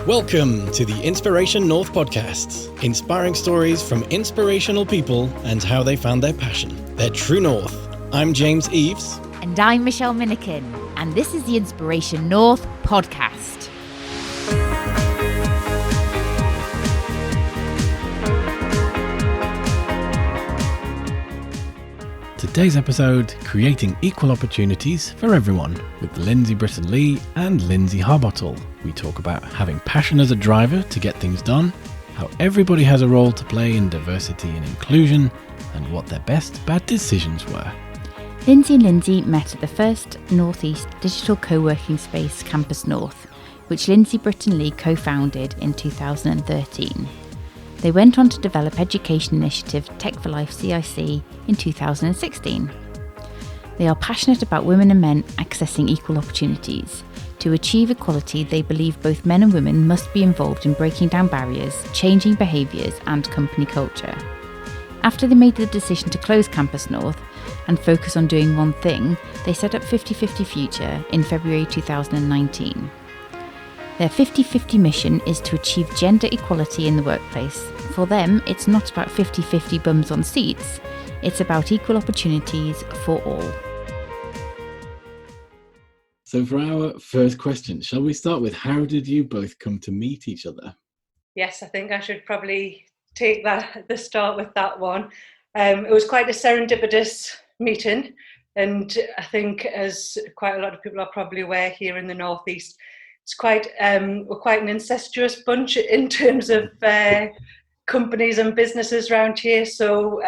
Welcome to the Inspiration North podcast, inspiring stories from inspirational people and how they found their passion, their true north. I'm James Eves. And I'm Michelle Minikin, and this is the Inspiration North podcast. Today's episode, Creating Equal Opportunities for Everyone, with Lyndsey Britton-Lee and Lynsey Harbottle. We talk about having passion as a driver to get things done, how everybody has a role to play in diversity and inclusion, and what their best bad decisions were. Lyndsey and Lynsey met at the first Northeast digital co-working space, Campus North, which Lyndsey Britton-Lee Co-Founded in 2013. They went on to develop education initiative Tech for Life CIC in 2016. They are passionate about women and men accessing equal opportunities. To achieve equality, they believe both men and women must be involved in breaking down barriers, changing behaviours and company culture. After they made the decision to close Campus North and focus on doing one thing, they set up 50/50 Future in February 2019. Their 50/50 mission is to achieve gender equality in the workplace. For them, it's not about 50/50 bums on seats, it's about equal opportunities for all. So for our first question, shall we start with how did you both come to meet each other? Yes, I think I should probably take the start with that one. It was quite a serendipitous meeting, and I think, as quite a lot of people are probably aware here in the Northeast, it's quite we're quite an incestuous bunch in terms of companies and businesses around here. So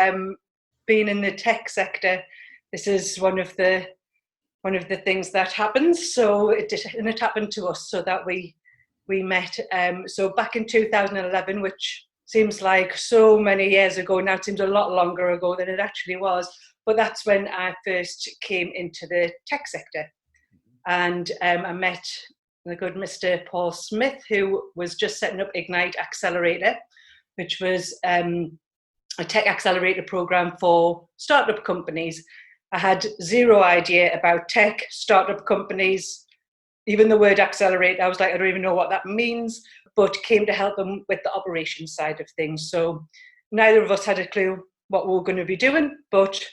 being in the tech sector, this is one of the things that happens. So it happened to us, so that we met. So back in 2011, which seems like so many years ago now, it seems a lot longer ago than it actually was. But that's when I first came into the tech sector, and I met the good Mr. Paul Smith, who was just setting up Ignite Accelerator, which was a tech accelerator program for startup companies. I had zero idea about tech, startup companies, even the word accelerator. I was like, I don't even know what that means, but came to help them with the operations side of things. So neither of us had a clue what we were going to be doing, but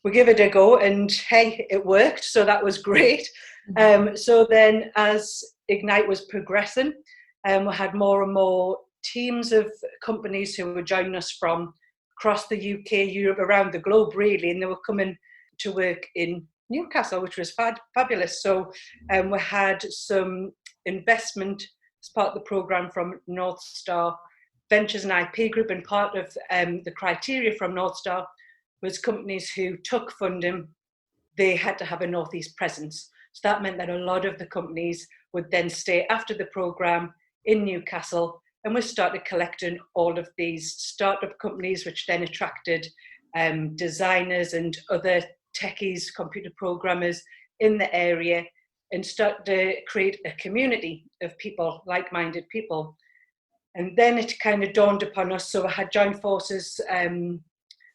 we give it a go, and hey, it worked. So that was great. So then as Ignite was progressing, we had more and more teams of companies who were joining us from across the UK, Europe, around the globe really, and they were coming to work in Newcastle, which was fabulous. So we had some investment as part of the programme from North Star Ventures and IP Group, and part of the criteria from North Star was companies who took funding, they had to have a Northeast presence. So that meant that a lot of the companies would then stay after the programme in Newcastle, and we started collecting all of these startup companies, which then attracted designers and other techies, computer programmers in the area, and started to create a community of people, like-minded people. And then it kind of dawned upon us, so I had joined forces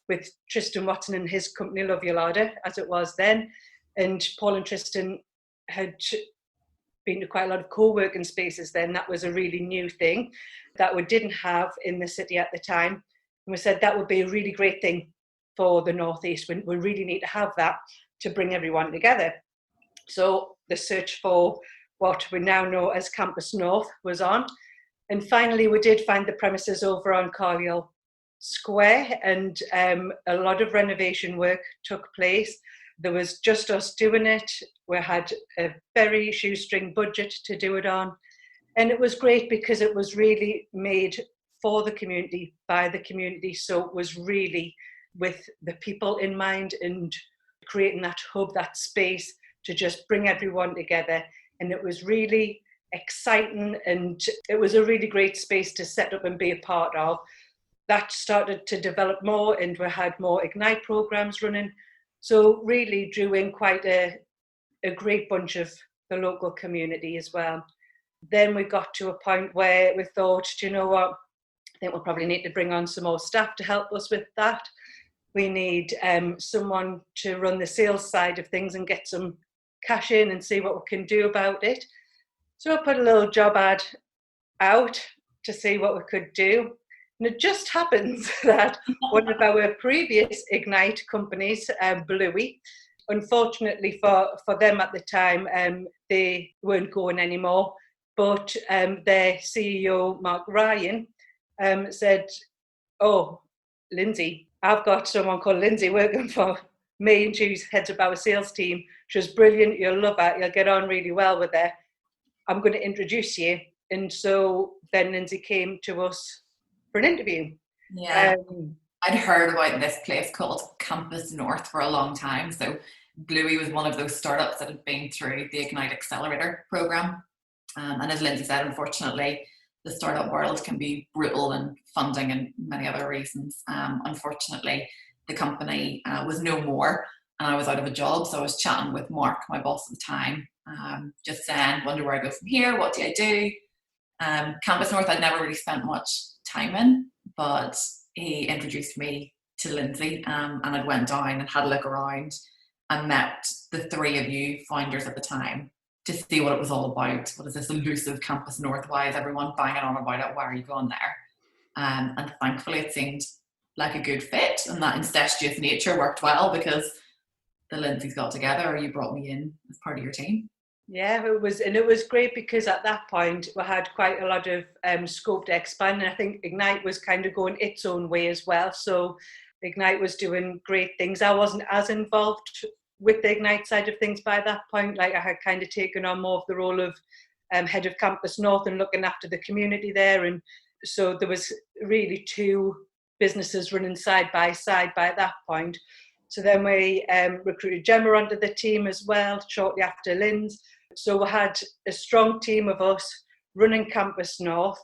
with Tristan Watson and his company, Love Your Larder, as it was then. And Paul and Tristan had been to quite a lot of co-working spaces then. That was a really new thing that we didn't have in the city at the time. And we said that would be a really great thing for the Northeast. We really need to have that to bring everyone together. So the search for what we now know as Campus North was on. And finally, we did find the premises over on Carlisle Square, and a lot of renovation work took place. There was just us doing it. We had a very shoestring budget to do it on. And it was great because it was really made for the community, by the community. So it was really with the people in mind, and creating that hub, that space to just bring everyone together. And it was really exciting, and it was a really great space to set up and be a part of. That started to develop more, and we had more Ignite programs running. So really drew in quite a great bunch of the local community as well. Then we got to a point where we thought, do you know what, I think we'll probably need to bring on some more staff to help us with that. We need someone to run the sales side of things and get some cash in and see what we can do about it. So I put a little job ad out to see what we could do. And it just happens that one of our previous Ignite companies, Bluey, unfortunately for them at the time, they weren't going anymore. But their CEO, Mark Ryan, said, "Oh, Lyndsey, I've got someone called Lyndsey working for me, and she's heads up our sales team. She's brilliant. You'll love her. You'll get on really well with her. I'm going to introduce you." And so then Lyndsey came to us for an interview. Yeah, I'd heard about this place called Campus North for a long time. So Bluey was one of those startups that had been through the Ignite Accelerator program. And as Lyndsey said, unfortunately, the startup world can be brutal in funding and many other reasons. Unfortunately, the company was no more and I was out of a job. So I was chatting with Mark, my boss at the time, just saying, wonder where I go from here, what do I do? Campus North I'd never really spent much time in, but he introduced me to Lyndsey, and I went down and had a look around and met the three of you founders at the time to see what it was all about. What is this elusive Campus North? Why is everyone banging on about it? Why are you going there? And thankfully it seemed like a good fit, and that incestuous nature worked well because the Lyndseys got together, or you brought me in as part of your team. Yeah, it was great because at that point we had quite a lot of scope to expand, and I think Ignite was kind of going its own way as well. So Ignite was doing great things. I wasn't as involved with the Ignite side of things by that point. Like I had kind of taken on more of the role of head of Campus North and looking after the community there, and so there was really two businesses running side by side by that point. So then we recruited Gemma onto the team as well shortly after Lynn's. So we had a strong team of us running Campus North,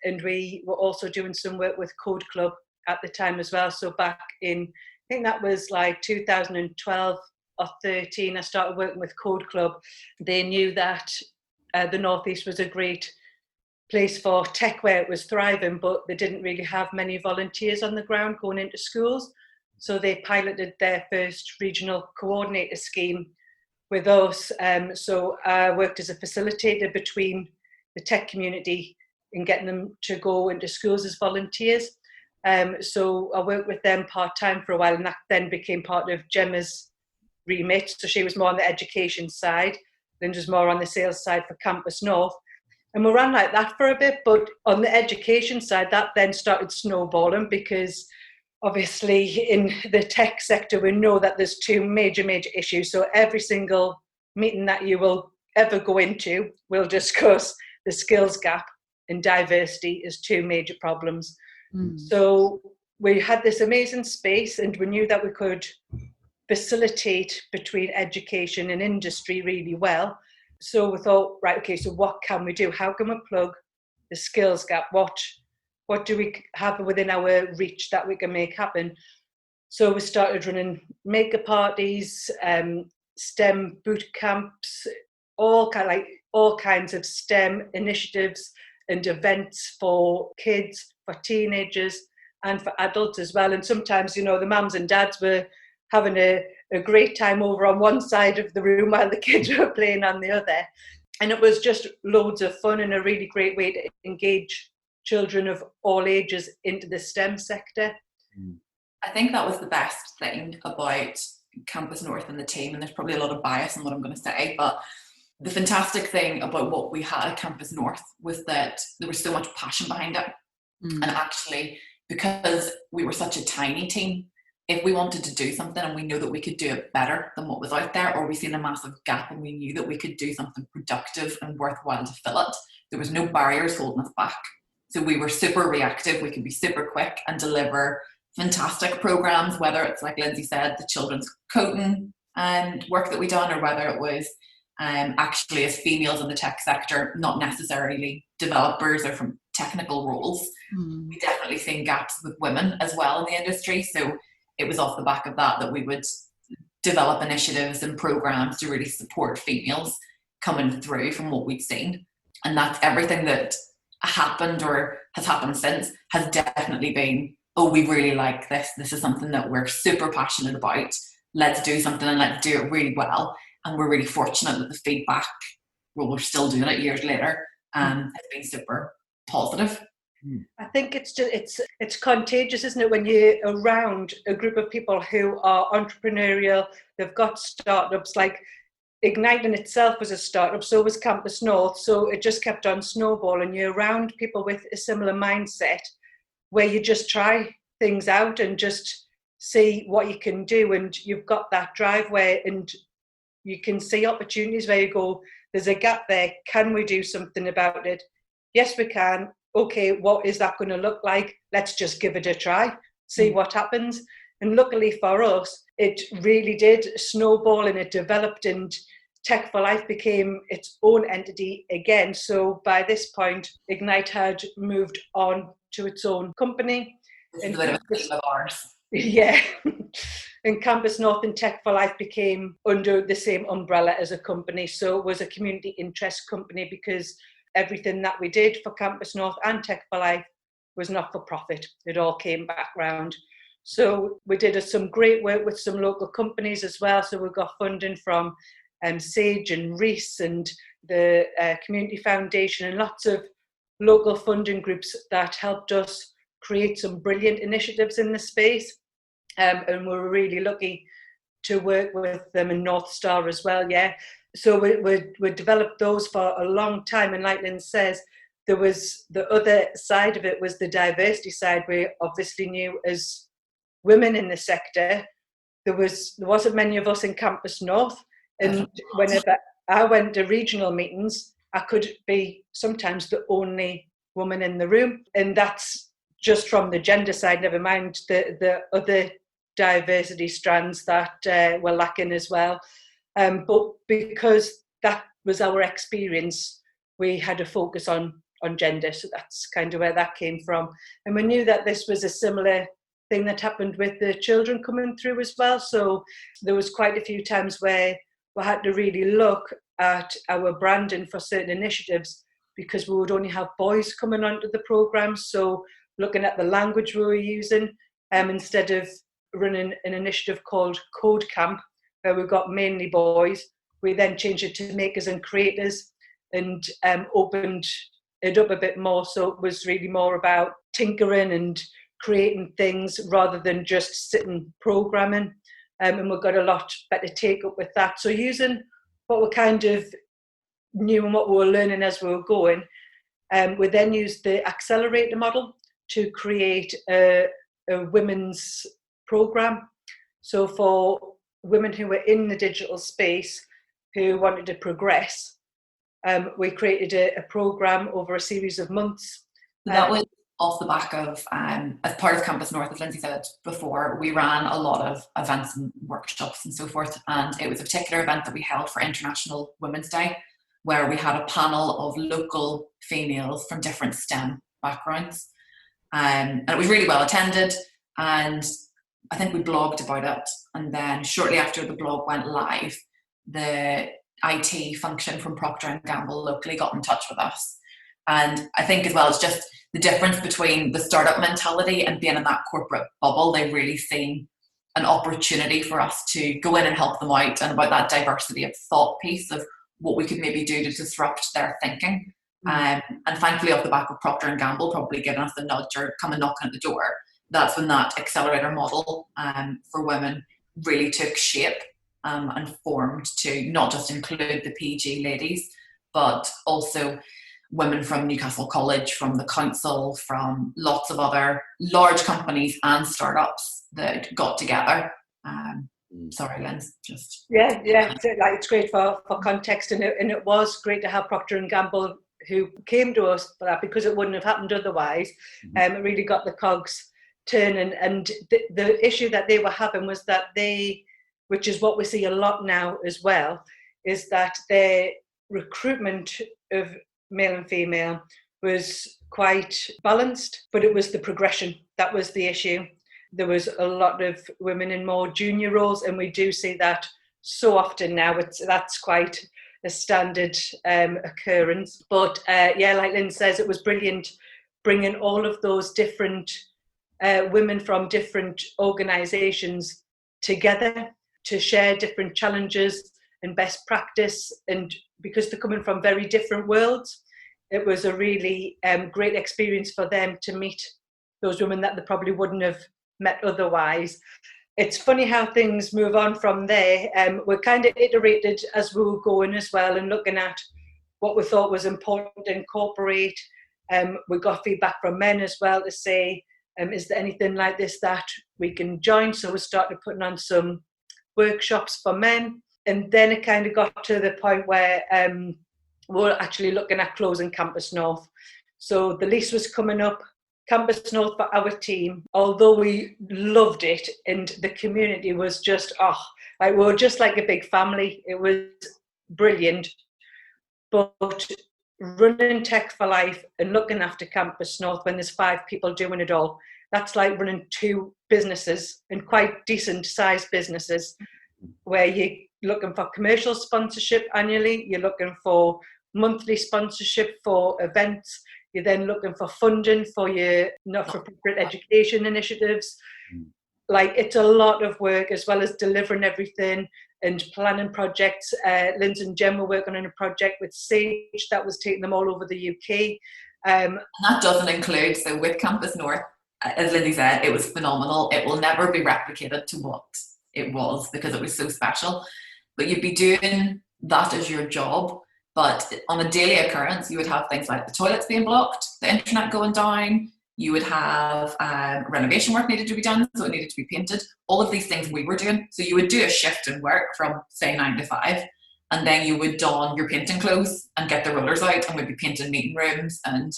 and we were also doing some work with Code Club at the time as well. So back in, I think that was like 2012 or 13, I started working with Code Club. They knew that the Northeast was a great place for tech where it was thriving, but they didn't really have many volunteers on the ground going into schools. So they piloted their first regional coordinator scheme with us. So I worked as a facilitator between the tech community and getting them to go into schools as volunteers. So I worked with them part-time for a while, and that then became part of Gemma's remit. So she was more on the education side, Lynn was more on the sales side for Campus North. And we ran like that for a bit, but on the education side, that then started snowballing because obviously in the tech sector, we know that there's two major issues. So every single meeting that you will ever go into will discuss the skills gap and diversity as two major problems. So we had this amazing space, and we knew that we could facilitate between education and industry really well. So we thought, right, okay, so what can we do? How can we plug the skills gap? What do we have within our reach that we can make happen? So we started running maker parties, STEM boot camps, all kinds of STEM initiatives and events for kids, for teenagers, and for adults as well. And sometimes, you know, the mums and dads were having a great time over on one side of the room while the kids were playing on the other. And it was just loads of fun and a really great way to engage children of all ages into the STEM sector. I think that was the best thing about Campus North and the team, and there's probably a lot of bias in what I'm going to say, but the fantastic thing about what we had at Campus North was that there was so much passion behind it. And actually, because we were such a tiny team, if we wanted to do something and we know that we could do it better than what was out there, or we seen a massive gap and we knew that we could do something productive and worthwhile to fill it, there was no barriers holding us back. So we were super reactive, we could be super quick and deliver fantastic programs, whether it's, like Lyndsey said, the children's coding and work that we done, or whether it was actually as females in the tech sector, not necessarily developers or from technical roles. We definitely seen gaps with women as well in the industry. So it was off the back of that we would develop initiatives and programs to really support females coming through from what we'd seen. And that's everything that happened or has happened since has definitely been, oh, we really like this. This is something that we're super passionate about. Let's do something and let's do it really well. And we're really fortunate that the feedback, well, we're still doing it years later, has been super. positive. I think it's contagious, isn't it? When you're around a group of people who are entrepreneurial, they've got startups. Like Ignite in itself was a startup, so was Campus North. So it just kept on snowballing. You're around people with a similar mindset, where you just try things out and just see what you can do, and you've got that drive and you can see opportunities where you go, there's a gap there, can we do something about it? Yes, we can. Okay, what is that going to look like? Let's just give it a try, see what happens. And luckily for us, it really did snowball, and it developed, and Tech for Life became its own entity again. So by this point, Ignite had moved on to its own company. This is a bit of a theme of ours. Yeah. And Campus North and Tech for Life became under the same umbrella as a company. So it was a community interest company, because everything that we did for Campus North and Tech for Life was not for profit. It all came back round. So we did some great work with some local companies as well. So we got funding from Sage and Reese and the Community Foundation, and lots of local funding groups that helped us create some brilliant initiatives in the space. And we were really lucky to work with them, and North Star as well, yeah. So we developed those for a long time, and like Lynn says, there was the other side of it was the diversity side. We obviously knew as women in the sector, there wasn't many of us in Campus North, and whenever I went to regional meetings, I could be sometimes the only woman in the room, and that's just from the gender side, never mind the other diversity strands that were lacking as well. But because that was our experience, we had a focus on gender. So that's kind of where that came from. And we knew that this was a similar thing that happened with the children coming through as well. So there was quite a few times where we had to really look at our branding for certain initiatives, because we would only have boys coming onto the programme. So looking at the language we were using, instead of running an initiative called Code Camp, where we got mainly boys, we then changed it to makers and creators, and opened it up a bit more. So it was really more about tinkering and creating things rather than just sitting programming. And we got a lot better take up with that. So using what we kind of knew and what we were learning as we were going, we then used the accelerator model to create a women's program. So for women who were in the digital space who wanted to progress, we created a program over a series of months. That was off the back of, as part of Campus North, as Lyndsey said before, we ran a lot of events and workshops and so forth. And it was a particular event that we held for International Women's Day, where we had a panel of local females from different STEM backgrounds. And it was really well attended, and I think we blogged about it. And then shortly after the blog went live, the IT function from Procter & Gamble locally got in touch with us. And I think as well, it's just the difference between the startup mentality and being in that corporate bubble. They've really seen an opportunity for us to go in and help them out, and about that diversity of thought piece of what we could maybe do to disrupt their thinking. And thankfully, off the back of Procter & Gamble probably giving us the nudge or coming knocking at the door, that's when that accelerator model for women really took shape and formed to not just include the PG ladies, but also women from Newcastle College, from the council, from lots of other large companies and startups that got together. Sorry, Lynn, just... Yeah, it's great for context, and it was great to have Procter & Gamble, who came to us for that, because it wouldn't have happened otherwise. It really got the cogs turning, and the issue that they were having was that which is what we see a lot now as well, is that their recruitment of male and female was quite balanced, but it was the progression that was the issue. There was a lot of women in more junior roles, and we do see that so often now. That's quite a standard occurrence. But like Lynn says, it was brilliant bringing all of those different women from different organisations together to share different challenges and best practice, and because they're coming from very different worlds, it was a really great experience for them to meet those women that they probably wouldn't have met otherwise. It's funny how things move on from there. We kind of iterated as we were going as well, and looking at what we thought was important to incorporate. We got feedback from men as well to say, is there anything like this that we can join? So we started putting on some workshops for men. And then it kind of got to the point where we're actually looking at closing Campus North. So the lease was coming up, Campus North for our team, although we loved it and the community was just, we were just like a big family. It was brilliant. But running Tech for Life and looking after Campus North when there's 5 people doing it all, that's like running 2 businesses, and quite decent sized businesses, where you're looking for commercial sponsorship annually, you're looking for monthly sponsorship for events, you're then looking for funding for your not-for-profit education initiatives. Like, it's a lot of work, as well as delivering everything and planning projects. Lyndsey and Jen were working on a project with Sage that was taking them all over the UK. And that doesn't include, so with Campus North, as Lyndsey said, it was phenomenal. It will never be replicated to what it was, because it was so special. But you'd be doing that as your job, but on a daily occurrence, you would have things like the toilets being blocked, the internet going down, you would have renovation work needed to be done, so it needed to be painted. All of these things we were doing. So you would do a shift in work from, say, 9 to 5, and then you would don your painting clothes and get the rollers out, and we'd be painting meeting rooms. And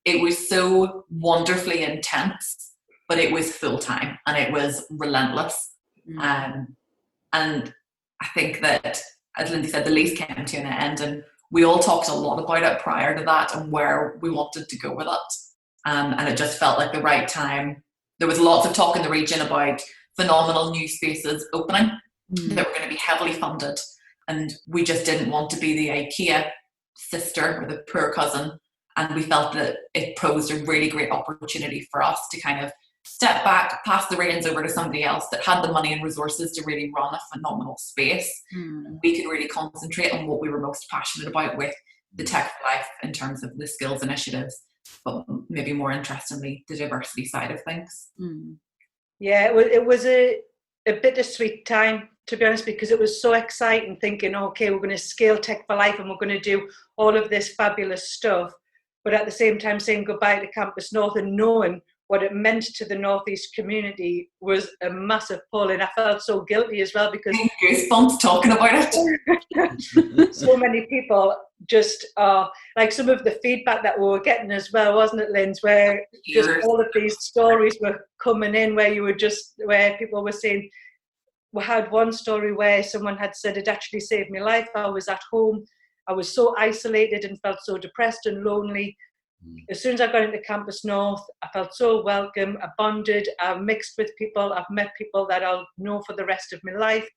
it was so wonderfully intense, but it was full time and it was relentless. And I think that, as Lyndsey said, the lease came to an end, and we all talked a lot about it prior to that and where we wanted to go with it. And it just felt like the right time. There was lots of talk in the region about phenomenal new spaces opening that were going to be heavily funded, and we just didn't want to be the IKEA sister or the poor cousin. And we felt that it posed a really great opportunity for us to kind of step back, pass the reins over to somebody else that had the money and resources to really run a phenomenal space. We could really concentrate on what we were most passionate about with the Tech for Life in terms of the skills initiatives, but maybe more interestingly, the diversity side of things. Yeah, it was a bittersweet time, to be honest, because it was so exciting thinking, okay, we're going to scale Tech for Life and we're going to do all of this fabulous stuff. But at the same time, saying goodbye to Campus North and knowing what it meant to the Northeast community was a massive pull. And I felt so guilty as well, because goosebumps talking about it. So many people just like some of the feedback that we were getting as well, wasn't it, Lynn? Where just all of these stories were coming in, where people were saying, we had one story where someone had said, it actually saved my life. I was at home, I was so isolated and felt so depressed and lonely. As soon as I got into Campus North, I felt so welcome, I bonded, I mixed with people, I've met people that I'll know for the rest of my life.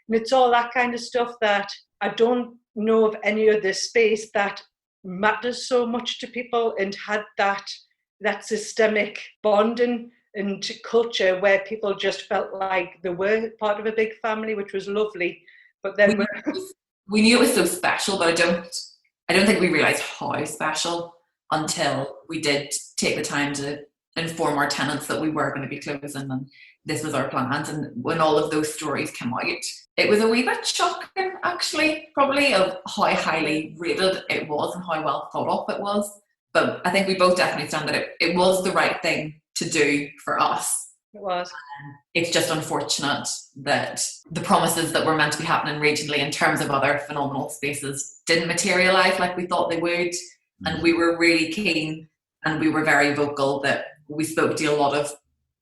And it's all that kind of stuff that I don't know of any other space that matters so much to people and had that systemic bonding and culture where people just felt like they were part of a big family, which was lovely. But then we knew it was so special, but I don't think we realised how special until we did take the time to inform our tenants that we were going to be closing and this was our plans. And when all of those stories came out, it was a wee bit shocking, actually, probably, of how highly rated it was and how well thought of it was. But I think we both definitely stand that it was the right thing to do for us. It was. It's just unfortunate that the promises that were meant to be happening regionally in terms of other phenomenal spaces didn't materialise like we thought they would. And we were really keen and we were very vocal that we spoke to a lot of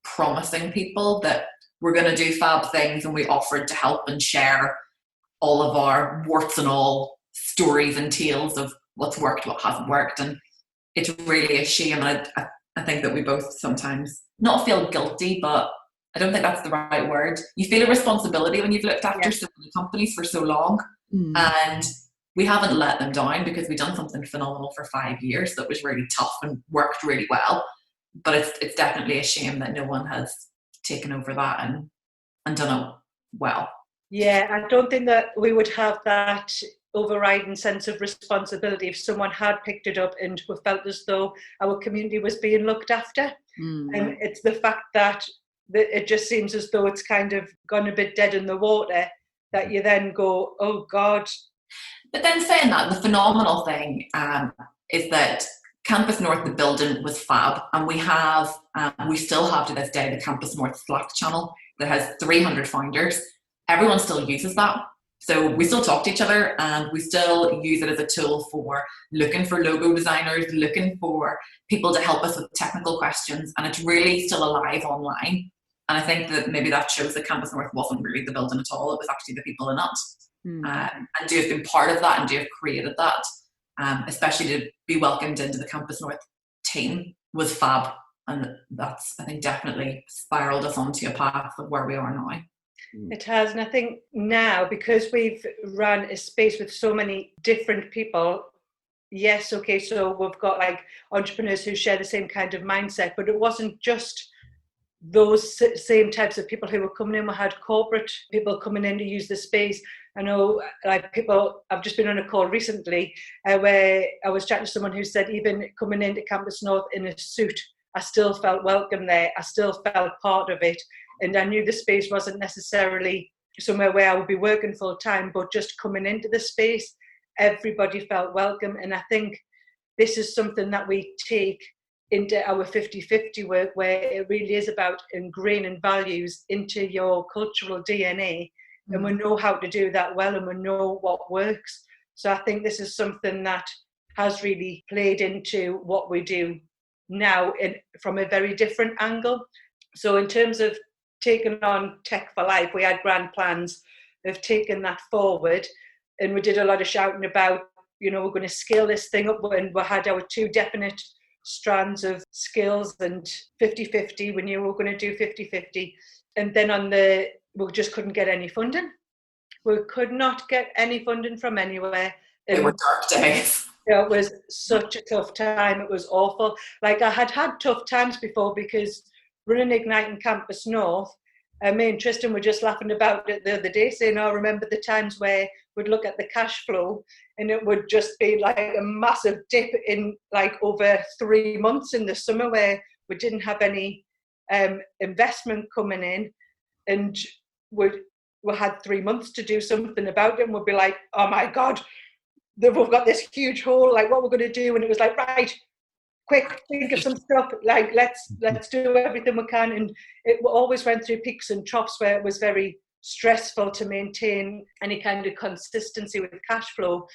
promising people that we're going to do fab things, and we offered to help and share all of our warts and all stories and tales of what's worked, what hasn't worked. And it's really a shame. And I think that we both sometimes not feel guilty, but I don't think that's the right word. You feel a responsibility when you've looked after so many companies for so long. And we haven't let them down because we've done something phenomenal for 5 years that was really tough and worked really well. But it's definitely a shame that no one has taken over that and done it well. Yeah, I don't think that we would have that overriding sense of responsibility if someone had picked it up and we felt as though our community was being looked after. And it's the fact that it just seems as though it's kind of gone a bit dead in the water, that you then go, oh God. But then saying that, the phenomenal thing is that Campus North, the building, was fab, and we still have to this day the Campus North Slack channel that has 300 founders. Everyone still uses that. So we still talk to each other, and we still use it as a tool for looking for logo designers, looking for people to help us with technical questions, and it's really still alive online. And I think that maybe that shows that Campus North wasn't really the building at all, it was actually the people in it. And to have been part of that and to have created that, especially to be welcomed into the Campus North team, was fab. And that's, I think, definitely spiraled us onto a path of where we are now. It has, and I think now, because we've run a space with so many different people, yes, okay, so we've got like entrepreneurs who share the same kind of mindset, but it wasn't just those same types of people who were coming in. We had corporate people coming in to use the space. I know, like people, I've just been on a call recently where I was chatting to someone who said even coming into Campus North in a suit, I still felt welcome there. I still felt part of it. And I knew the space wasn't necessarily somewhere where I would be working full time, but just coming into the space, everybody felt welcome. And I think this is something that we take into our 50-50 work, where it really is about ingraining values into your cultural DNA. And we know how to do that well, and we know what works. So I think this is something that has really played into what we do now from a very different angle. So in terms of taking on Tech for Life, we had grand plans of taking that forward, and we did a lot of shouting about, we're going to scale this thing up, and we had our two definite strands of skills, and 50-50, we knew we were going to do 50-50. And then we just couldn't get any funding. We could not get any funding from anywhere. They were dark days. It was such a tough time. It was awful. Like, I had tough times before, because running Ignite in Campus North, me and Tristan were just laughing about it the other day, saying, I remember the times where we'd look at the cash flow and it would just be like a massive dip in like over 3 months in the summer, where we didn't have any investment coming in, and we had 3 months to do something about it, and we'd be like, oh my God, we've got this huge hole, like what we're going to do. And it was like, right, quick, think of some stuff, like let's do everything we can. And it always went through peaks and troughs where it was very stressful to maintain any kind of consistency with cash flow.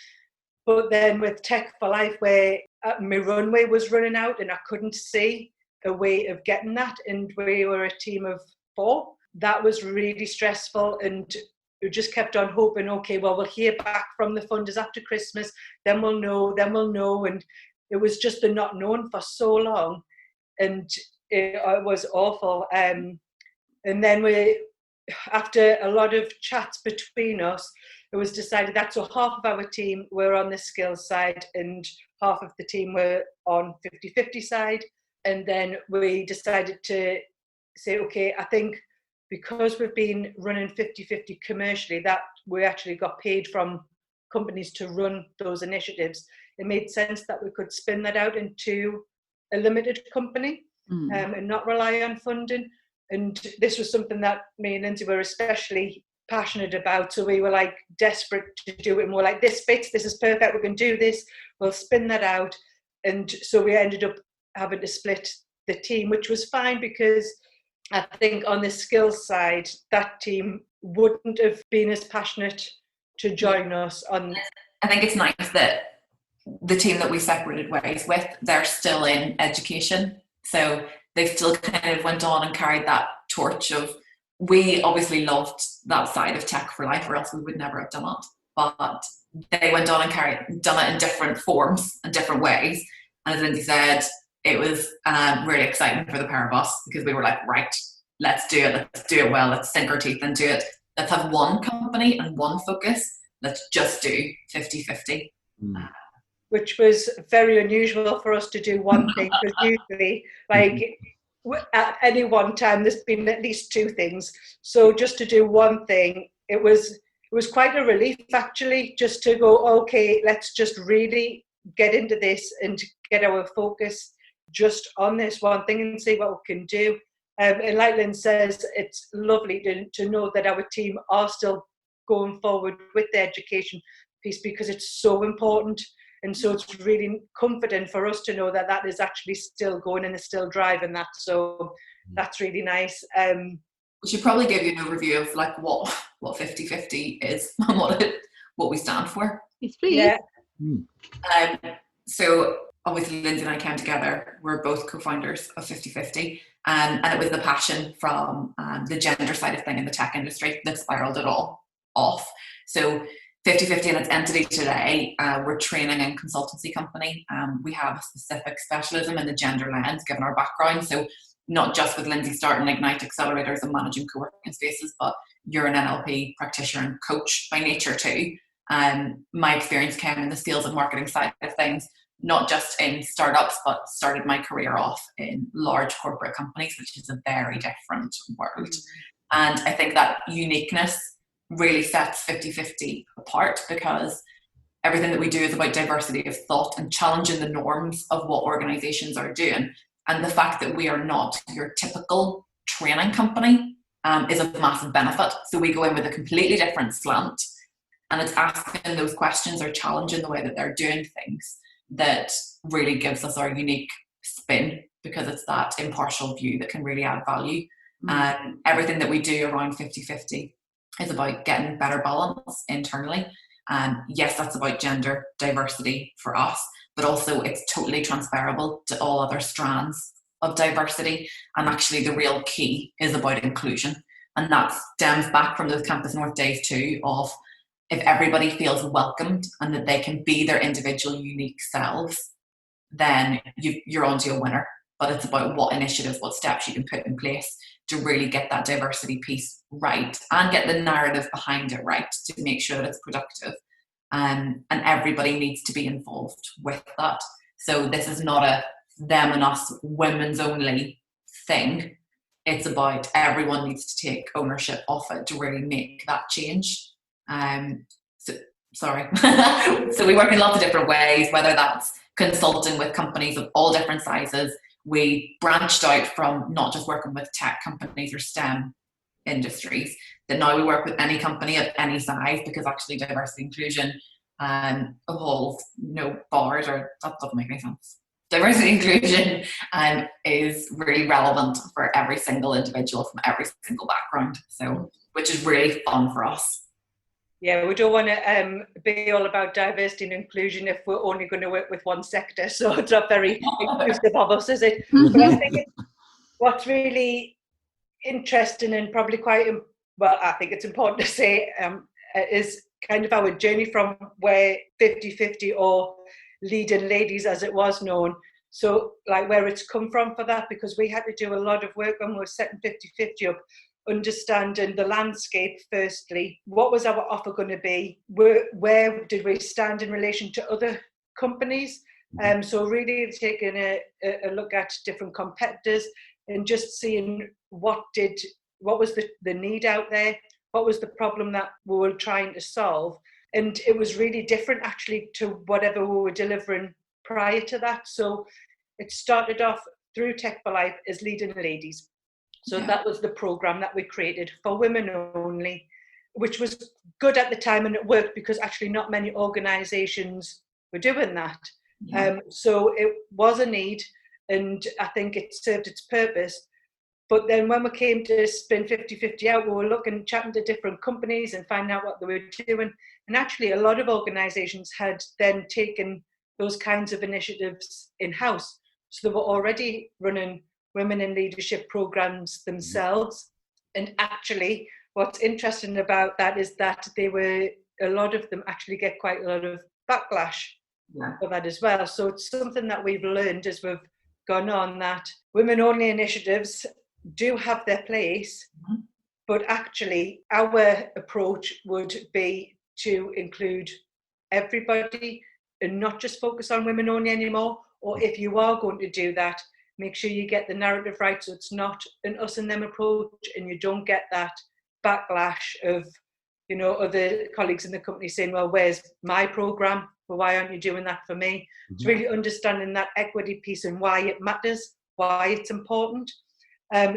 But then with Tech for Life, where my runway was running out and I couldn't see a way of getting that, and we were a team of 4, that was really stressful. And we just kept on hoping, okay, well, we'll hear back from the funders after Christmas, then we'll know. And it was just the not known for so long, and it was awful. And then after a lot of chats between us, it was decided that so half of our team were on the skills side and half of the team were on 50-50 side. And then we decided to say, okay, I think because we've been running 50-50 commercially, that we actually got paid from companies to run those initiatives, it made sense that we could spin that out into a limited company and not rely on funding. And this was something that me and Lynsey were especially passionate about. So we were like desperate to do it, and we're like, this fits, this is perfect, we can do this, we'll spin that out. And so we ended up having to split the team, which was fine, because I think on the skills side, that team wouldn't have been as passionate to join us on. I think it's nice that the team that we separated ways with, they're still in education. So they still kind of went on and carried that torch of, we obviously loved that side of Tech for Life, or else we would never have done it. But they went on and done it in different forms and different ways. And as Lynsey said, it was really exciting for the pair of us, because we were like, right, let's do it well, let's sink our teeth into it. Let's have one company and one focus. Let's just do 50-50. Which was very unusual for us to do one thing, because usually, like, at any one time, there's been at least 2 things. So just to do one thing, it was it was quite a relief actually, just to go, okay, let's just really get into this and get our focus just on this one thing and see what we can do. And like Lynn says, it's lovely to know that our team are still going forward with the education piece, because it's so important. And so it's really comforting for us to know that that is actually still going and is still driving that. So that's really nice. We should probably give you an overview of like what 50/50 is and what we stand for. Yes, please. Yeah. So obviously Lyndsey and I came together. We're both co-founders of 50/50, and it was the passion from the gender side of thing in the tech industry that spiraled it all off. So 50/50 in its entity today, we're training and consultancy company. We have a specific specialism in the gender lens, given our background. So not just with Lyndsey starting Ignite accelerators and managing co-working spaces, but you're an NLP practitioner and coach by nature too. My experience came in the sales and marketing side of things, not just in startups, but started my career off in large corporate companies, which is a very different world. And I think that uniqueness really sets 50/50 apart, because everything that we do is about diversity of thought and challenging the norms of what organizations are doing. And the fact that we are not your typical training company is a massive benefit. So we go in with a completely different slant, and it's asking those questions or challenging the way that they're doing things that really gives us our unique spin, because it's that impartial view that can really add value. And everything that we do around 50/50 is about getting better balance internally. Yes, that's about gender diversity for us, but also it's totally transferable to all other strands of diversity. And actually the real key is about inclusion. And that stems back from those Campus North days too, of if everybody feels welcomed and that they can be their individual unique selves, then you're onto a winner. But it's about what initiatives, what steps you can put in place to really get that diversity piece right and get the narrative behind it right to make sure that it's productive. And everybody needs to be involved with that. So this is not a them and us, women's only thing. It's about everyone needs to take ownership of it to really make that change. So we work in lots of different ways, whether that's consulting with companies of all different sizes. We branched out from not just working with tech companies or STEM industries, that now we work with any company of any size, because actually diversity inclusion evolves no bars, or that doesn't make any sense. Diversity inclusion is really relevant for every single individual from every single background, so which is really fun for us. Yeah, we don't want to be all about diversity and inclusion if we're only going to work with one sector. So it's not very inclusive of us, is it? But I think what's really interesting and probably I think it's important to say, is kind of our journey from where 50/50 or leading ladies, as it was known. So like where it's come from for that, because we had to do a lot of work when we were setting 50/50 up, understanding the landscape firstly. What was our offer going to be? Where did we stand in relation to other companies? So really taking a look at different competitors and just seeing what was the need out there, what was the problem that we were trying to solve. And it was really different actually to whatever we were delivering prior to that. So it started off through Tech for Life as Leading Ladies. So that was the program that we created for women only, which was good at the time, and it worked because actually not many organisations were doing that. So it was a need, and I think it served its purpose. But then when we came to spin 50/50 out, we were chatting to different companies and finding out what they were doing. And actually a lot of organisations had then taken those kinds of initiatives in-house. So they were already running women in leadership programs themselves. And actually what's interesting about that is that a lot of them actually get quite a lot of backlash for that as well. So it's something that we've learned as we've gone on, that women only initiatives do have their place, but actually our approach would be to include everybody and not just focus on women only anymore. Or if you are going to do that, make sure you get the narrative right, so it's not an us and them approach and you don't get that backlash of other colleagues in the company saying, well, where's my programme? Well, why aren't you doing that for me? Mm-hmm. It's really understanding that equity piece and why it matters, why it's important.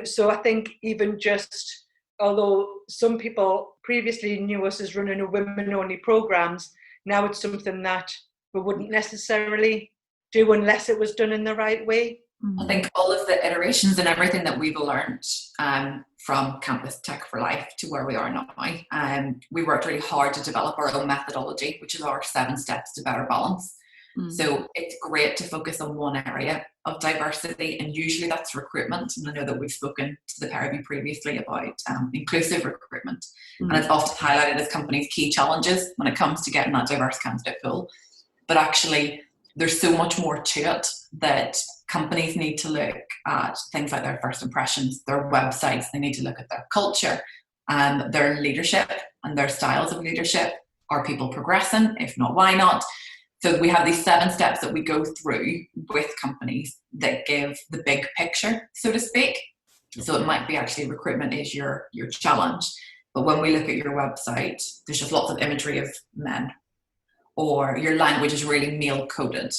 So I think even just, although some people previously knew us as running a women-only programmes, now it's something that we wouldn't necessarily do unless it was done in the right way. I think all of the iterations and everything that we've learned from Campus Tech for Life to where we are now, we worked really hard to develop our own methodology, which is our 7 steps to better balance. So it's great to focus on one area of diversity, and usually that's recruitment. And I know that we've spoken to the pair of you previously about inclusive recruitment, and it's often highlighted as companies' key challenges when it comes to getting that diverse candidate pool. But actually, there's so much more to it that companies need to look at things like their first impressions, their websites. They need to look at their culture, their leadership and their styles of leadership. Are people progressing? If not, why not? So we have these 7 steps that we go through with companies that give the big picture, so to speak. So it might be actually recruitment is your challenge. But when we look at your website, there's just lots of imagery of men, or your language is really male coded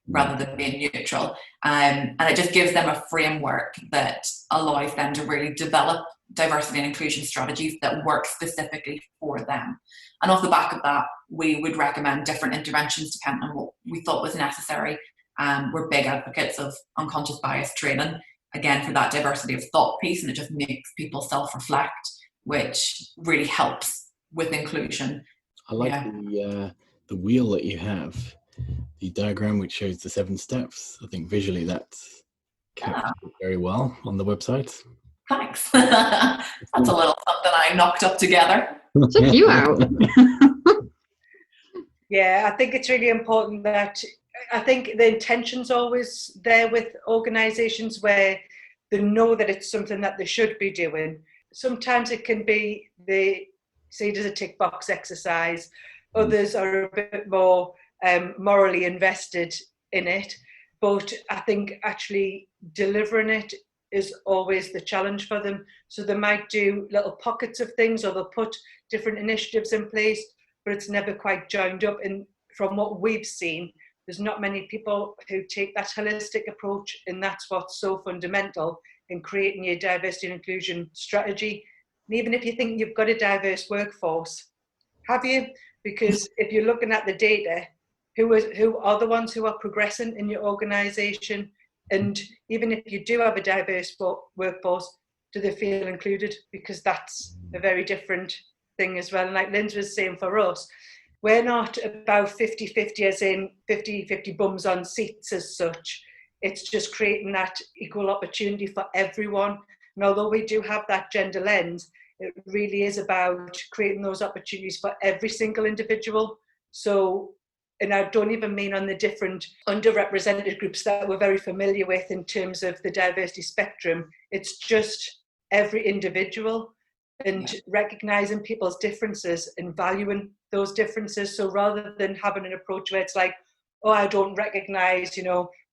rather than being neutral. And it just gives them a framework that allows them to really develop diversity and inclusion strategies that work specifically for them. And off the back of that, we would recommend different interventions depending on what we thought was necessary. We're big advocates of unconscious bias training, again, for that diversity of thought piece, and it just makes people self-reflect, which really helps with inclusion. I like the wheel that you have, the diagram which shows the 7 steps. I think visually that's captured very well on the website. Thanks. That's a little something I knocked up together. Check you out. Yeah, I think it's really important that, I think the intention's always there with organisations where they know that it's something that they should be doing. Sometimes it can be they see it as a tick box exercise. Others are a bit more morally invested in it. But I think actually delivering it is always the challenge for them. So they might do little pockets of things, or they'll put different initiatives in place, but it's never quite joined up. And from what we've seen, there's not many people who take that holistic approach, and that's what's so fundamental in creating your diversity and inclusion strategy. And even if you think you've got a diverse workforce, have you? Because if you're looking at the data, who are the ones who are progressing in your organisation? And even if you do have a diverse workforce, do they feel included? Because that's a very different thing as well. And like Lyndsey was saying, for us, we're not about 50-50 as in 50-50 bums on seats as such. It's just creating that equal opportunity for everyone. And although we do have that gender lens, it really is about creating those opportunities for every single individual. So, and I don't even mean on the different underrepresented groups that we're very familiar with in terms of the diversity spectrum. It's just every individual, and recognising people's differences and valuing those differences. So rather than having an approach where it's like, oh, I don't recognise,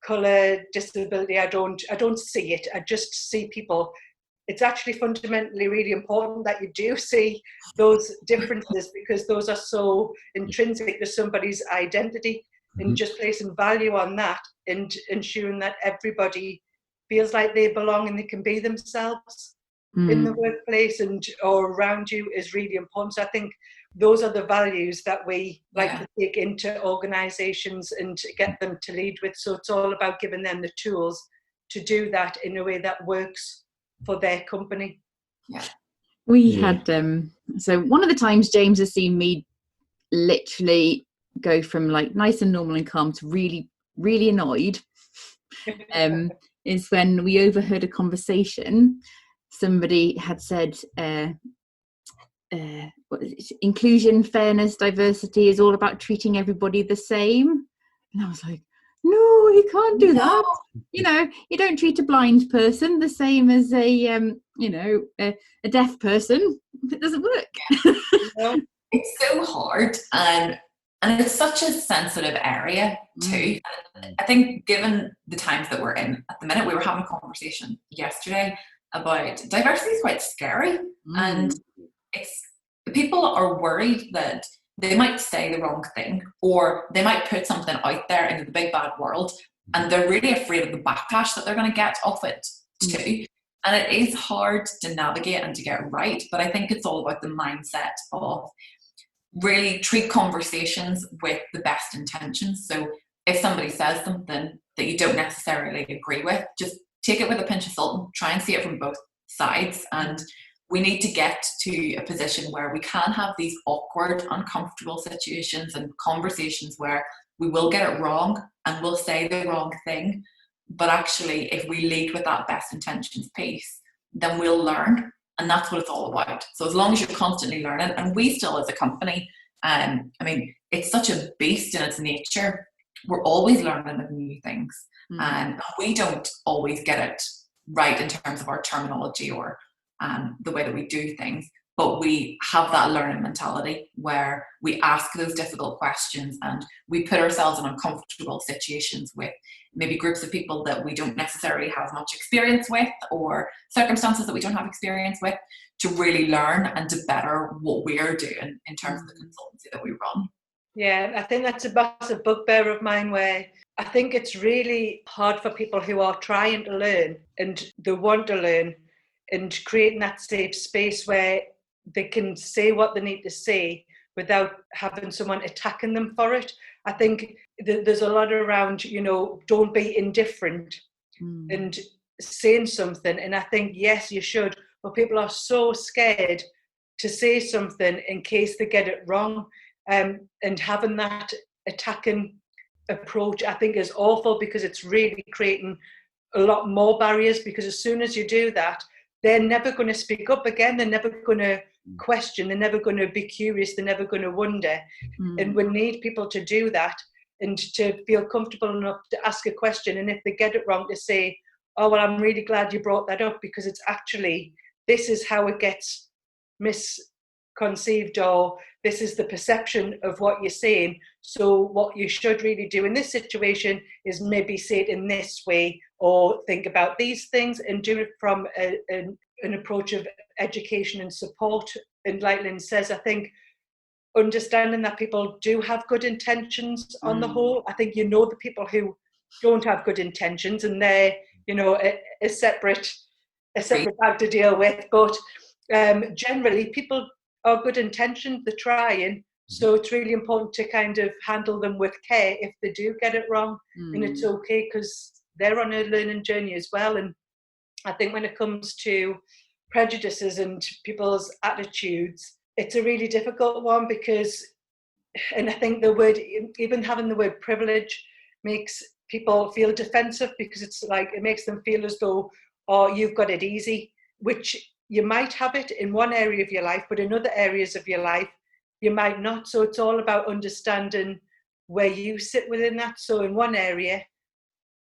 colour, disability, I don't see it, I just see people. It's actually fundamentally really important that you do see those differences, because those are so intrinsic to somebody's identity, and just placing value on that and ensuring that everybody feels like they belong and they can be themselves in the workplace and or around you is really important. So I think those are the values that we like to take into organisations and get them to lead with. So it's all about giving them the tools to do that in a way that works for their company. We had so one of the times James has seen me literally go from like nice and normal and calm to really, really annoyed is when we overheard a conversation. Somebody had said inclusion, fairness, diversity is all about treating everybody the same. And I was like, no, you can't do that. You don't treat a blind person the same as a deaf person. It doesn't work. It's so hard, and it's such a sensitive area too. I think given the times that we're in at the minute, we were having a conversation yesterday about diversity is quite scary, and it's people are worried that they might say the wrong thing, or they might put something out there into the big bad world, and they're really afraid of the backlash that they're going to get off it too. And it is hard to navigate and to get right, but I think it's all about the mindset of really treat conversations with the best intentions. So if somebody says something that you don't necessarily agree with, just take it with a pinch of salt and try and see it from both sides. And we need to get to a position where we can have these awkward, uncomfortable situations and conversations where we will get it wrong and we'll say the wrong thing. But actually, if we lead with that best intentions piece, then we'll learn. And that's what it's all about. So as long as you're constantly learning, and we still as a company, I mean, it's such a beast in its nature. We're always learning of new things. And we don't always get it right in terms of our terminology or the way that we do things. But we have that learning mentality where we ask those difficult questions and we put ourselves in uncomfortable situations with maybe groups of people that we don't necessarily have much experience with, or circumstances that we don't have experience with, to really learn and to better what we're doing in terms of the consultancy that we run. Yeah, I think that's a massive bugbear of mine, where I think it's really hard for people who are trying to learn and they want to learn, and creating that safe space where they can say what they need to say without having someone attacking them for it. I think there's a lot around, don't be indifferent and saying something. And I think, yes, you should, but people are so scared to say something in case they get it wrong. And having that attacking approach, I think, is awful, because it's really creating a lot more barriers, because as soon as you do that, they're never going to speak up again. They're never going to question. They're never going to be curious. They're never going to wonder. And we need people to do that and to feel comfortable enough to ask a question. And if they get it wrong, to say, oh, well, I'm really glad you brought that up, because it's actually, this is how it gets misconceived, or this is the perception of what you're saying. So what you should really do in this situation is maybe say it in this way, or think about these things, and do it from an approach of education and support. And like Lynn says, I think understanding that people do have good intentions on the whole. I think the people who don't have good intentions, and they're a separate bag to deal with. But generally, people are good intentioned, they're trying. So it's really important to kind of handle them with care if they do get it wrong. And it's okay, because they're on a learning journey as well. And I think when it comes to prejudices and people's attitudes, it's a really difficult one, because, and I think even having the word privilege makes people feel defensive, because it's like, it makes them feel as though, oh, you've got it easy, which you might have it in one area of your life, but in other areas of your life, you might not. So it's all about understanding where you sit within that. So in one area,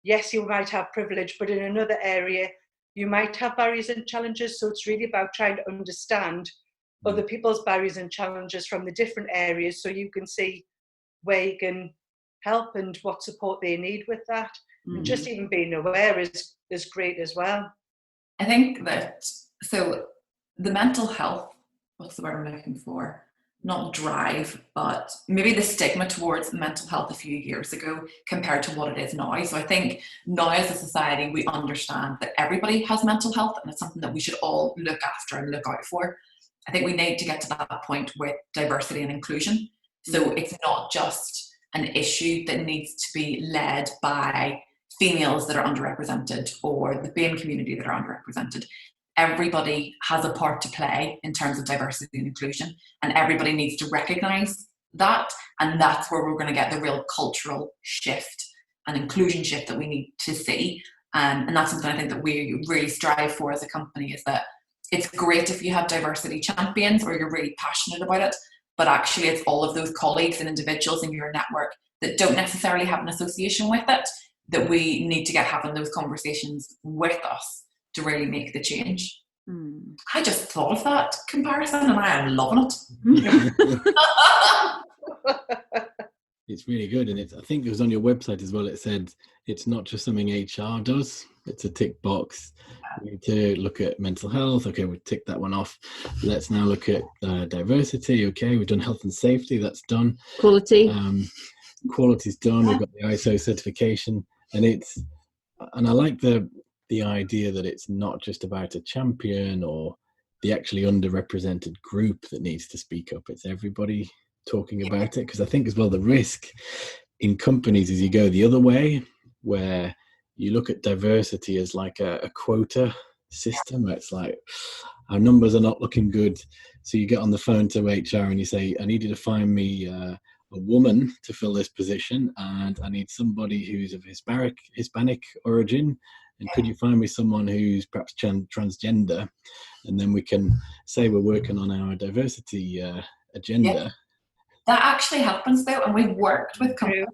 yes, you might have privilege, but in another area, you might have barriers and challenges. So it's really about trying to understand other people's barriers and challenges from the different areas, so you can see where you can help and what support they need with that. And just even being aware is great as well. I think that, so the mental health, what's the word I'm looking for? Not drive, but maybe the stigma towards mental health a few years ago compared to what it is now. So I think now as a society, we understand that everybody has mental health, and it's something that we should all look after and look out for. I think we need to get to that point with diversity and inclusion. So it's not just an issue that needs to be led by females that are underrepresented or the BAME community that are underrepresented. Everybody has a part to play in terms of diversity and inclusion, and everybody needs to recognise that, and that's where we're going to get the real cultural shift and inclusion shift that we need to see. And that's something I think that we really strive for as a company, is that it's great if you have diversity champions or you're really passionate about it, but actually it's all of those colleagues and individuals in your network that don't necessarily have an association with it, that we need to get having those conversations with us to really make the change. I just thought of that comparison and I am loving it. It's really good, and I think it was on your website as well. It said it's not just something HR does, It's a tick box. We need to look at mental health. Okay, we tick that one off. Let's now look at diversity. Okay, we've done health and safety. That's done. Quality. Quality's done. We've got the ISO certification, and I like the idea that it's not just about a champion or the actually underrepresented group that needs to speak up. It's everybody talking about it, because I think as well the risk in companies is you go the other way, where you look at diversity as like a quota system. It's like, our numbers are not looking good, so you get on the phone to HR and you say, I need you to find me a woman to fill this position, and I need somebody who's of Hispanic origin, and could you find me someone who's perhaps transgender, and then we can say we're working on our diversity agenda. Yeah. That actually happens though, and we've worked with companies,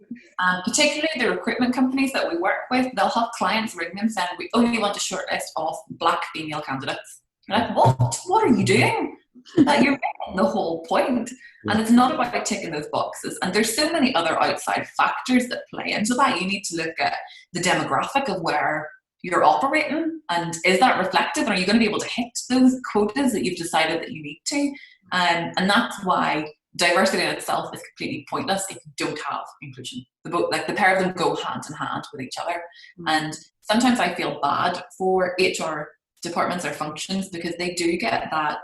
particularly the recruitment companies that we work with. They'll have clients ring them saying, we only want a short list of Black female candidates. You're like, what are you doing? That you're making the whole point. And it's not about ticking those boxes. And there's so many other outside factors that play into that. You need to look at the demographic of where you're operating, and is that reflective? Are you going to be able to hit those quotas that you've decided that you need to? And that's why diversity in itself is completely pointless if you don't have inclusion. The pair of them go hand in hand with each other. And sometimes I feel bad for HR departments or functions, because they do get that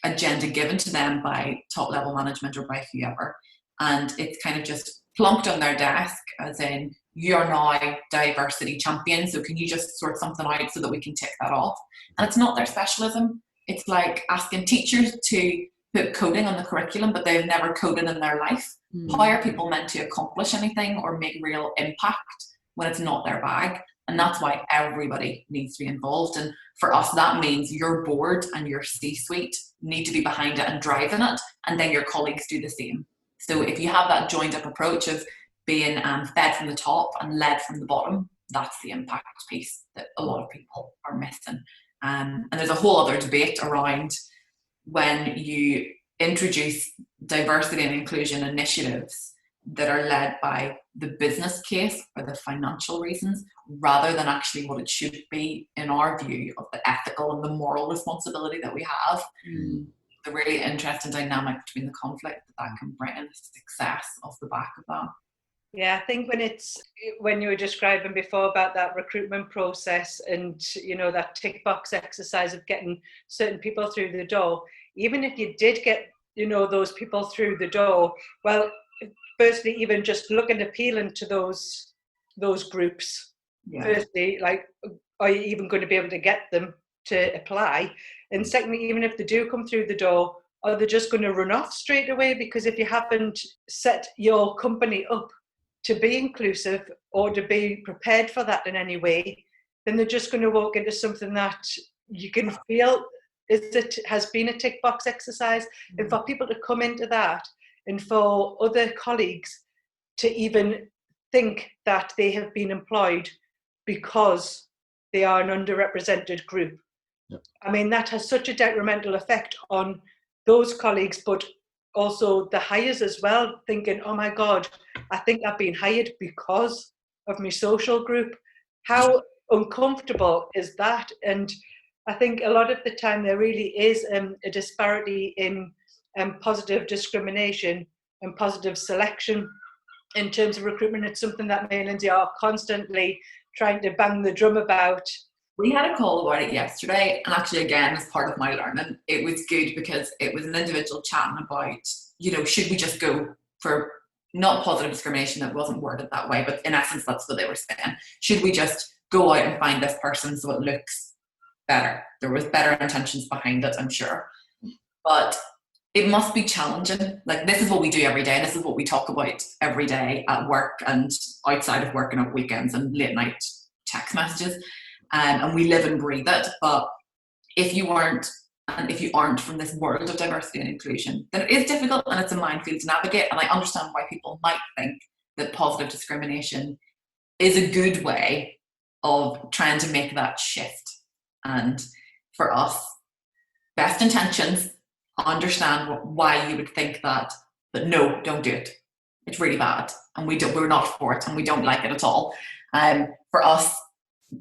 agenda given to them by top level management or by whoever, and it's kind of just plunked on their desk as in, you're now diversity champion, so can you just sort something out so that we can tick that off? And it's not their specialism. It's like asking teachers to put coding on the curriculum, but they've never coded in their life. How are people meant to accomplish anything or make real impact when it's not their bag? And that's why everybody needs to be involved. And for us, that means your board and your C-suite need to be behind it and driving it, and then your colleagues do the same. So if you have that joined up approach of being fed from the top and led from the bottom, that's the impact piece that a lot of people are missing. And there's a whole other debate around when you introduce diversity and inclusion initiatives that are led by the business case or the financial reasons, rather than actually what it should be in our view of the ethical and the moral responsibility that we have. The really interesting dynamic between the conflict that can bring and the success off the back of that. Yeah, I think when you were describing before about that recruitment process and, that tick box exercise of getting certain people through the door, even if you did get, those people through the door, well, firstly, even just looking appealing to those groups, firstly, like, are you even going to be able to get them to apply? And secondly, even if they do come through the door, are they just going to run off straight away? Because if you haven't set your company up to be inclusive or to be prepared for that in any way, then they're just going to walk into something that you can feel has been a tick box exercise. And for people to come into that, and for other colleagues to even think that they have been employed because they are an underrepresented group. Yep. I mean, that has such a detrimental effect on those colleagues, but also the hires as well, thinking, oh my God, I think I've been hired because of my social group. How uncomfortable is that? And I think a lot of the time there really is a disparity in positive discrimination and positive selection in terms of recruitment. It's something that me and Lynsey are constantly trying to bang the drum about. We had a call about it yesterday, and actually again, as part of my learning, it was good because it was an individual chatting about, should we just go for not positive discrimination, it wasn't worded that way, but in essence that's what they were saying. Should we just go out and find this person so it looks better? There was better intentions behind it, I'm sure. But it must be challenging. Like, this is what we do every day, and this is what we talk about every day at work and outside of work and at weekends and late night text messages. And we live and breathe it. But if you aren't from this world of diversity and inclusion, then it is difficult and it's a minefield to navigate. And I understand why people might think that positive discrimination is a good way of trying to make that shift. And for us, best intentions, understand why you would think that, but no, don't do it. It's really bad, and we're not for it, and we don't like it at all. For us,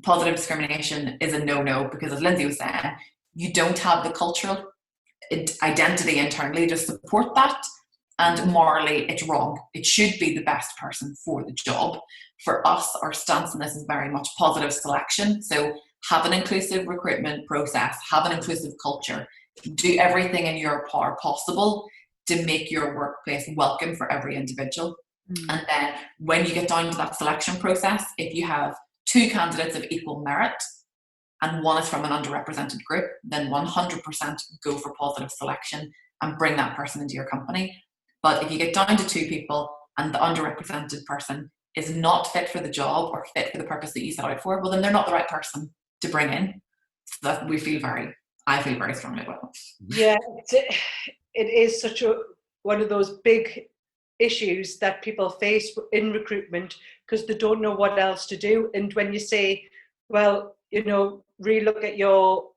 positive discrimination is a no-no, because as Lyndsey was saying, you don't have the cultural identity internally to support that, and morally it's wrong. It should be the best person for the job. For us, our stance on this is very much positive selection. So have an inclusive recruitment process, have an inclusive culture, do everything in your power possible to make your workplace welcome for every individual. And then when you get down to that selection process, if you have 2 candidates of equal merit and one is from an underrepresented group, then 100% go for positive selection and bring that person into your company. But if you get down to 2 people and the underrepresented person is not fit for the job or fit for the purpose that you set out for, well, then they're not the right person to bring in. So that I feel very strongly about it. Yeah, it is such one of those big issues that people face in recruitment, because they don't know what else to do. And when you say, well, relook at your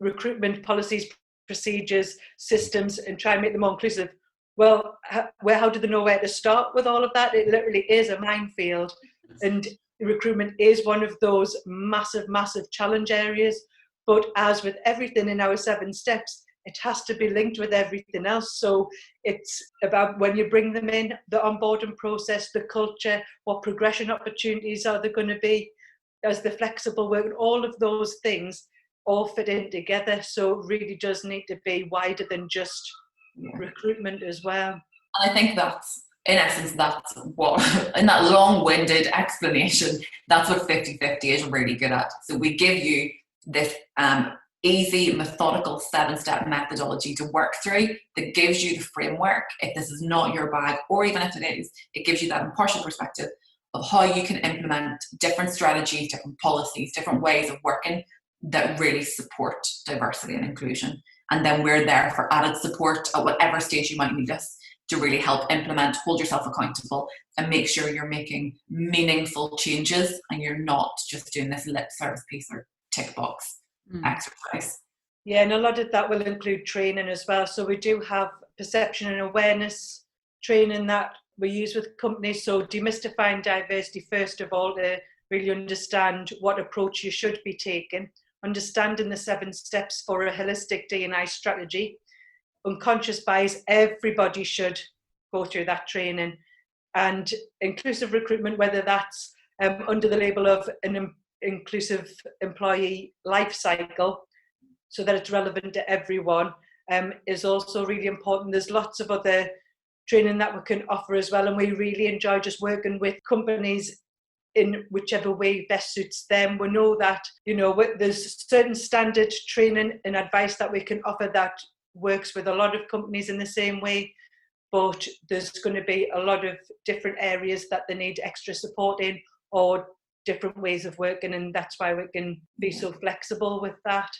recruitment policies, procedures, systems, and try and make them more inclusive, well, how do they know where to start with all of that? It literally is a minefield. And recruitment is one of those massive, massive challenge areas. But as with everything in our 7 steps, it has to be linked with everything else. So it's about when you bring them in, the onboarding process, the culture, what progression opportunities are there going to be, as the flexible work, and all of those things all fit in together. So it really does need to be wider than just recruitment as well. And I think that's, in essence, that's what, in that long-winded explanation, that's what 50/50 is really good at. So we give you this easy, methodical 7-step methodology to work through that gives you the framework. If this is not your bag, or even if it is, it gives you that impartial perspective of how you can implement different strategies, different policies, different ways of working that really support diversity and inclusion. And then we're there for added support at whatever stage you might need us to really help implement, hold yourself accountable, and make sure you're making meaningful changes and you're not just doing this lip service piece or tick box exercise. Yeah, and a lot of that will include training as well. So we do have perception and awareness training that we use with companies. So demystifying diversity, first of all, to really understand what approach you should be taking, understanding the 7 steps for a holistic D&I strategy. Unconscious bias, everybody should go through that training. And inclusive recruitment, whether that's under the label of an inclusive employee life cycle, so that it's relevant to everyone, is also really important. There's lots of other training that we can offer as well, and we really enjoy just working with companies in whichever way best suits them. We know that there's certain standard training and advice that we can offer that works with a lot of companies in the same way, but there's going to be a lot of different areas that they need extra support in, or different ways of working, and that's why we can be so flexible with that,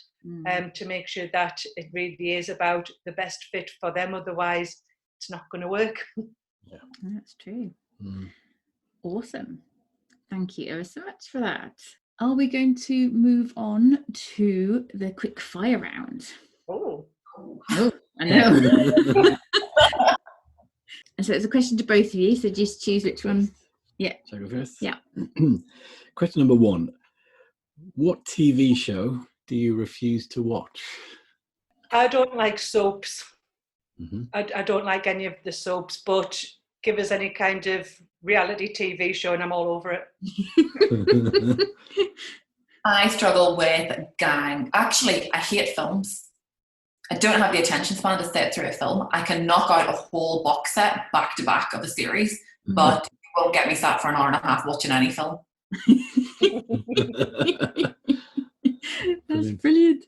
to make sure that it really is about the best fit for them. Otherwise it's not going to work. Yeah, that's true. Awesome, thank you ever so much for that. Are we going to move on to the quick fire round? Oh, I know. And so it's a question to both of you, so just choose which one. Yeah. Shall I go first? Yeah. Question number 1. What TV show do you refuse to watch? I don't like soaps. Mm-hmm. I don't like any of the soaps, but give us any kind of reality TV show and I'm all over it. I struggle with gang. Actually, I hate films. I don't have the attention span to sit through a film. I can knock out a whole box set back to back of a series, but it won't get me sat for an hour and a half watching any film. That's brilliant.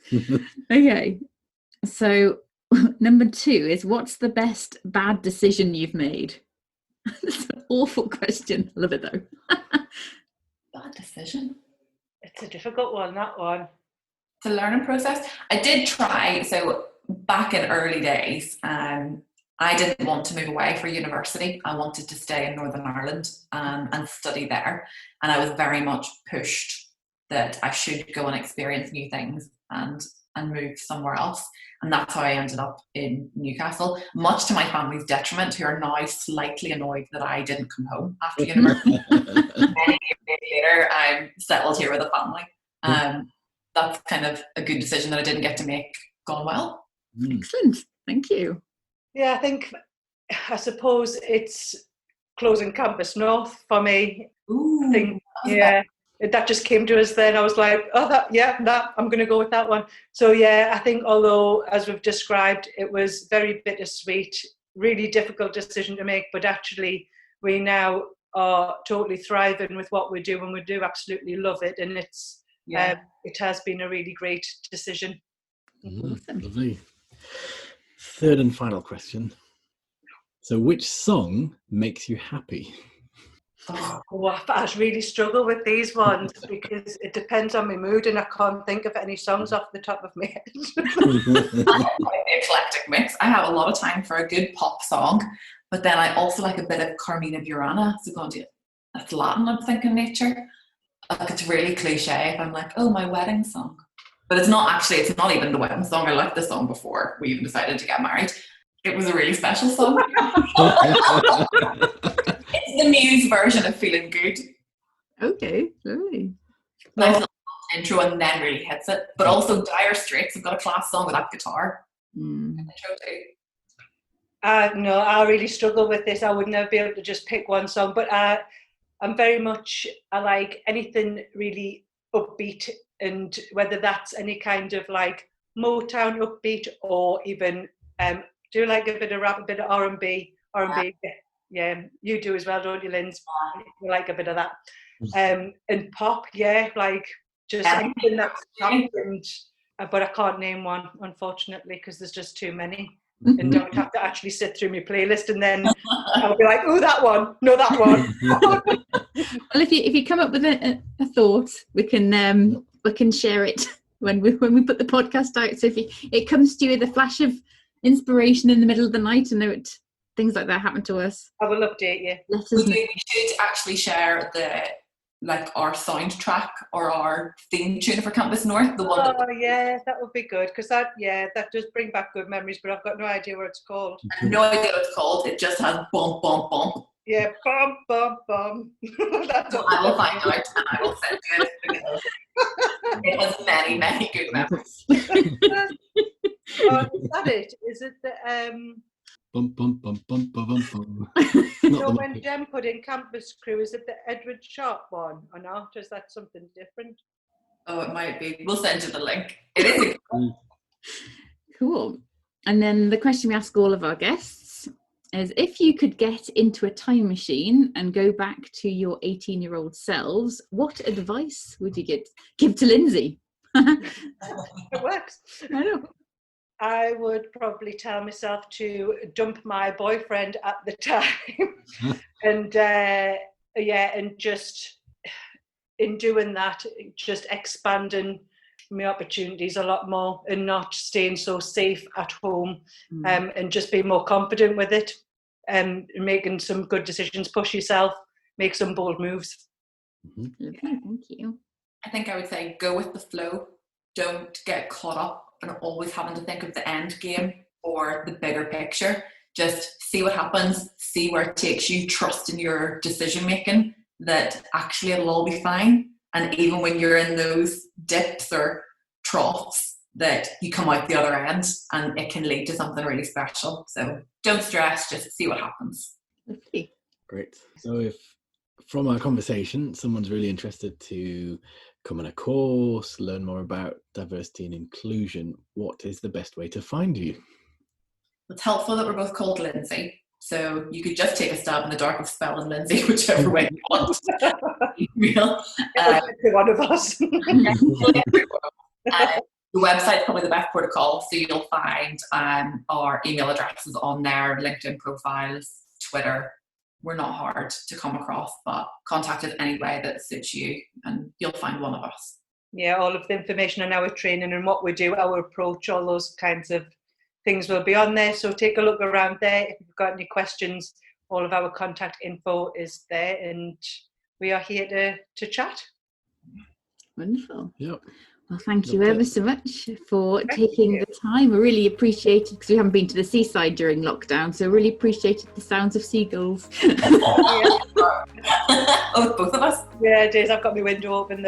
Okay, so number 2 is, what's the best bad decision you've made? That's an awful question. I love it though. Bad decision? It's a difficult one, that one. It's a learning process. I did try, so back in early days, I didn't want to move away for university. I wanted to stay in Northern Ireland and study there. And I was very much pushed that I should go and experience new things and move somewhere else. And that's how I ended up in Newcastle, much to my family's detriment, who are now slightly annoyed that I didn't come home after university. Many years later, I'm settled here with a family. That's kind of a good decision that I didn't get to make gone well. Excellent. Thank you. Yeah, I suppose it's closing Campus North for me. Ooh, I think, yeah, that just came to us then. I was like, I'm going to go with that one. So yeah, I think although, as we've described, it was very bittersweet, really difficult decision to make, but actually we now are totally thriving with what we do, and we do absolutely love it. And it has been a really great decision. Awesome. Lovely. Third and final question. So which song makes you happy? I really struggle with these ones because it depends on my mood, and I can't think of any songs off the top of my head. Quite the eclectic mix. I have a lot of time for a good pop song, but then I also like a bit of Carmina Burana. So going to that's Latin, I'm thinking nature. Like, it's really cliche if I'm like, oh, my wedding song. But it's not even the wedding song. I liked the song before we even decided to get married. It was a really special song. It's the Muse version of Feeling Good. Okay, lovely. Nice little intro, and then really hits it. But also Dire Straits have got a class song with that guitar. Intro too. No, I really struggle with this. I would never be able to just pick one song, but I like anything really upbeat, and whether that's any kind of like Motown upbeat, or even do you like a bit of rap, a bit of R&B? Yeah, you do as well, don't you, Lynn? You like a bit of that. And pop, yeah, like just anything that's happened. But I can't name one, unfortunately, because there's just too many. And don't have to actually sit through my playlist, and then I'll be like, oh, that one, no, that one. Well, if you come up with a thought, we can share it when we put the podcast out. So if it comes to you with a flash of inspiration in the middle of the night, and things like that happen to us, I will update you. We should actually share our soundtrack or our theme tune for Campus North. Yeah, that would be good, because that does bring back good memories, but I've got no idea what it's called. I have no idea what it's called. It just has bump, bump, bump. Yeah, bum, bum, bum. That's what I will find out, and I will send you it. It has many, many good memories. Is that it? Is it the Bum, bum, bum, bum, bum, bum, bum. So when Jem put in Campus Crew, is it the Edward Sharp one or not? Or is that something different? Oh, it might be. We'll send you the link. It is cool. And then the question we ask all of our guests is, if you could get into a time machine and go back to your 18-year-old selves, what advice would you give to Lynsey? It works. I know. I would probably tell myself to dump my boyfriend at the time, and just in doing that, just expanding my opportunities a lot more, and not staying so safe at home, and just be more confident with it, and making some good decisions, push yourself, make some bold moves. Okay, thank you. I think I would say go with the flow. Don't get caught up and always having to think of the end game or the bigger picture. Just see what happens, see where it takes you, trust in your decision making, that actually it'll all be fine. And even when you're in those dips or troughs, that you come out the other end and it can lead to something really special. So don't stress, just see what happens. Okay. Great. So if from our conversation someone's really interested to come on a course, learn more about diversity and inclusion, what is the best way to find you? It's helpful that we're both called Lynsey, so you could just take a stab in the dark of spelling Lynsey, whichever way you want. Real. One of us. The website's probably the best protocol, so you'll find our email addresses on there, LinkedIn profiles, Twitter. We're not hard to come across, but contact us any way that suits you and you'll find one of us. Yeah, all of the information on our training and what we do, our approach, all those kinds of things will be on there. So take a look around there. If you've got any questions, all of our contact info is there, and we are here to chat. Wonderful. Yep. Well, thank you Loved ever it. so much for taking the time. I really appreciate it because we haven't been to the seaside during lockdown, so really appreciated the sounds of seagulls. Oh, both of us. Yeah, it is. I've got my window open.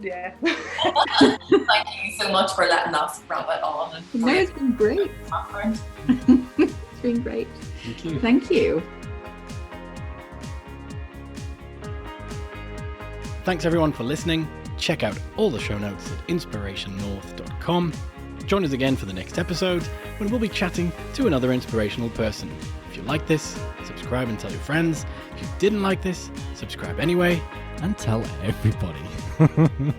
Yeah. Thank you so much for letting us wrap it on. And No, it's been great. It's been great. Thank you. Thank you. Thanks everyone for listening. Check out all the show notes at inspirationnorth.com. Join us again for the next episode when we'll be chatting to another inspirational person. If you like this, subscribe and tell your friends. If you didn't like this, subscribe anyway and tell everybody.